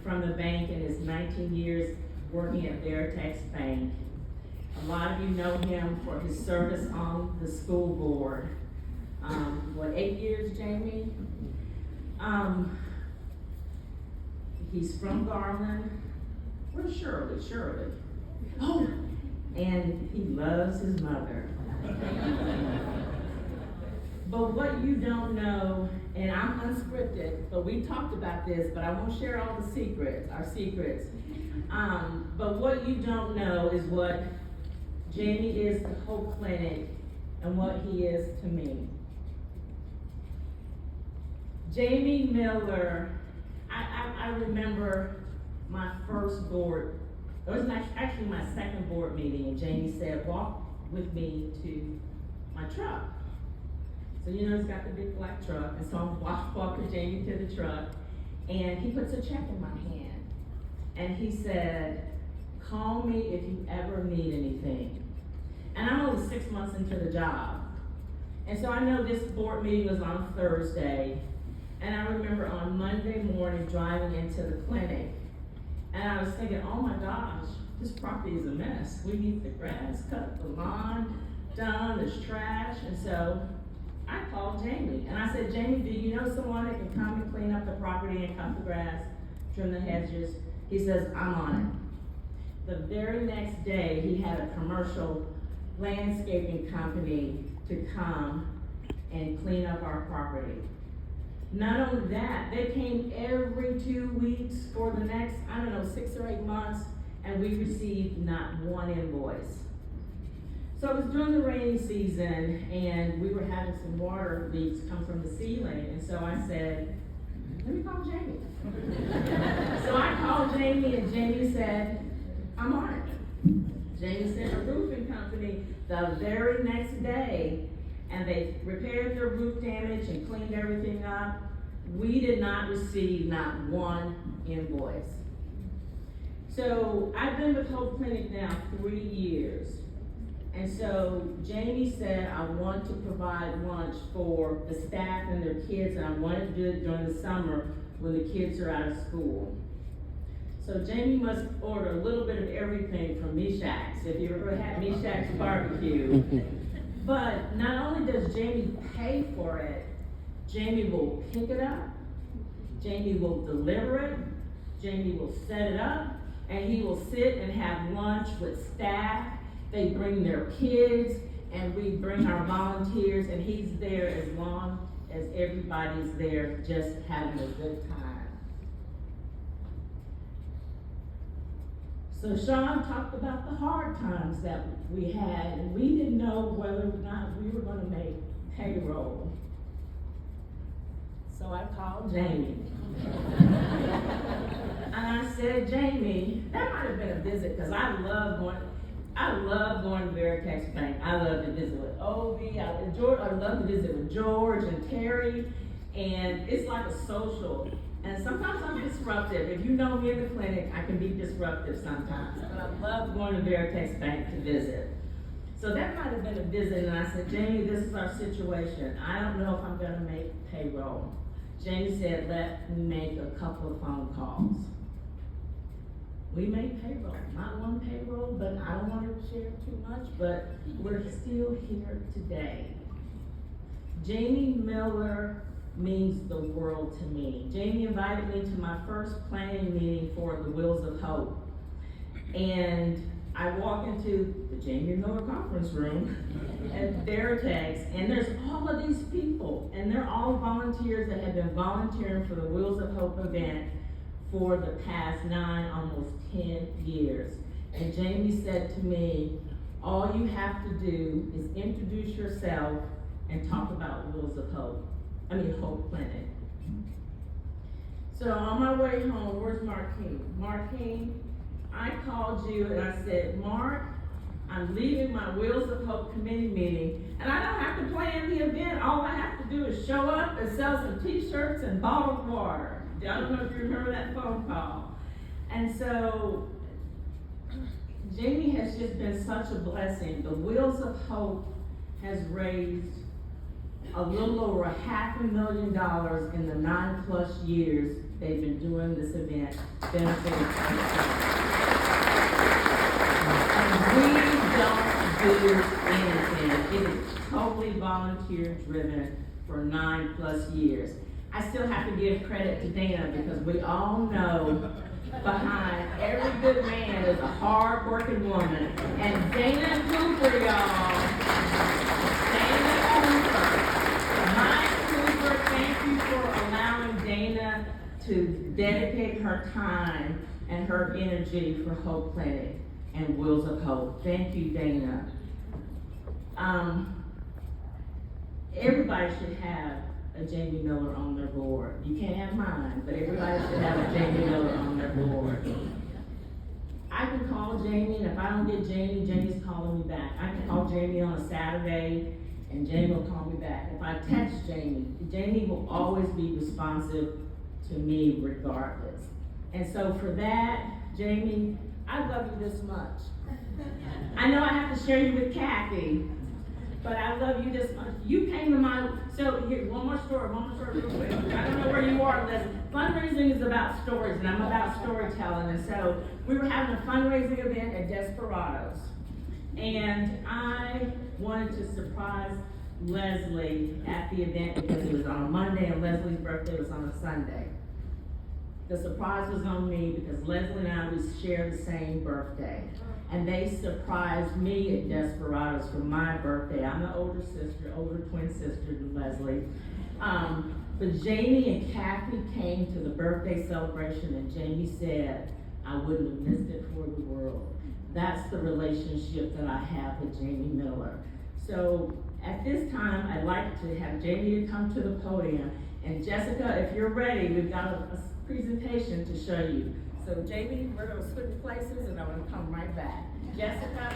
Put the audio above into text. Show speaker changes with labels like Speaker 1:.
Speaker 1: from the bank in his 19 years working at Veritex Bank. A lot of you know him for his service on the school board. 8 years, Jamie? He's from Garland. Where's Shirley? Shirley. Oh, and he loves his mother. But what you don't know, and I'm unscripted, but we talked about this, but I won't share all the secrets, our secrets. But what you don't know is what Jamie is to Hope Clinic and what he is to me. Jamie Miller, I remember my first board, it was actually my second board meeting, and Jamie said, walk with me to my truck. So you know he's got the big black truck, and so I'm walking Jamie to the truck, and he puts a check in my hand, and he said, call me if you ever need anything. And I'm only 6 months into the job. And so I know this board meeting was on Thursday, and I remember on Monday morning driving into the clinic, and I was thinking, oh my gosh, this property is a mess. We need the grass cut, the lawn done, there's trash. And so I called Jamie, and I said, Jamie, do you know someone that can come and clean up the property and cut the grass, trim the hedges? He says, I'm on it. The very next day, he had a commercial landscaping company to come and clean up our property. Not only that, they came every 2 weeks for the next, 6 or 8 months, and we received not one invoice. So it was during the rainy season, and we were having some water leaks come from the ceiling, and so I said, let me call Jamie. So I called Jamie, and Jamie said, I'm on it. Jamie sent a roofing company the very next day, and they repaired their roof damage and cleaned everything up. We did not receive not one invoice. So I've been with Hope Clinic now 3 years. And so Jamie said, I want to provide lunch for the staff and their kids, and I want to do it during the summer when the kids are out of school. So Jamie must order a little bit of everything from Meshach's, if you ever had Meshach's barbecue. But not only does Jamie pay for it, Jamie will pick it up, Jamie will deliver it, Jamie will set it up, and he will sit and have lunch with staff. They bring their kids, and we bring our volunteers, and he's there as long as everybody's there just having a good time. So Sean talked about the hard times that we had, and we didn't know whether or not we were going to make payroll. So I called Jamie. And I said, Jamie, that might have been a visit, because I love going to Veritex Bank. I love to visit with Obi. I love to visit with George and Terry, and it's like a social. And sometimes I'm disruptive. If you know me in the clinic, I can be disruptive sometimes. But I love going to Veritex Bank to visit. So that might have been a visit, and I said, Jamie, this is our situation. I don't know if I'm gonna make payroll. Jamie said, let me make a couple of phone calls. We made payroll, not one payroll, but I don't want to share too much, but we're still here today. Jamie Miller means the world to me. Jamie invited me to my first planning meeting for the Wheels of Hope. And I walk into the Jamie Miller conference room at Veritex, and there's all of these people, and they're all volunteers that have been volunteering for the Wheels of Hope event for the past 9, almost 10 years. And Jamie said to me, all you have to do is introduce yourself and talk about Wheels of Hope. Hope Clinic. So on my way home, where's Marquine? Marquine, I called you and I said, Mark, I'm leaving my Wheels of Hope committee meeting, and I don't have to plan the event. All I have to do is show up and sell some t-shirts and bottled water. I don't know if you remember that phone call. And so Jamie has just been such a blessing. The Wheels of Hope has raised a little over $500,000 in the 9+ years they've been doing this event, benefiting ourselves. And we don't do anything. It is totally volunteer driven for 9+ years. I still have to give credit to Dana because we all know behind every good man is a hard-working woman. And Dana Cooper, y'all. Dana Cooper. Mike Cooper, thank you for allowing Dana to dedicate her time and her energy for Hope Clinic and Wheels of Hope. Thank you, Dana. Everybody should have a Jamie Miller on their board. You can't have mine, but everybody should have a Jamie Miller on their board. I can call Jamie, and if I don't get Jamie, Jamie's calling me back. I can call Jamie on a Saturday, and Jamie will call me back. If I text Jamie, Jamie will always be responsive to me regardless. And so for that, Jamie, I love you this much. I know I have to share you with Kathy, but I love you this much. You came to my, so here, one more story real quick. I don't know where you are, Liz. Fundraising is about stories, and I'm about storytelling. And so we were having a fundraising event at Desperados. And I wanted to surprise Leslie at the event because it was on a Monday and Leslie's birthday was on a Sunday. The surprise was on me because Leslie and I, we share the same birthday. And they surprised me at Desperados for my birthday. I'm the older twin sister than Leslie. But Jamie and Kathy came to the birthday celebration and Jamie said, I wouldn't have missed it for the world. That's the relationship that I have with Jamie Miller. So at this time, I'd like to have Jamie to come to the podium. And Jessica, if you're ready, we've got a presentation to show you. So Jamie, we're gonna switch places and I'm gonna come right back. Jessica.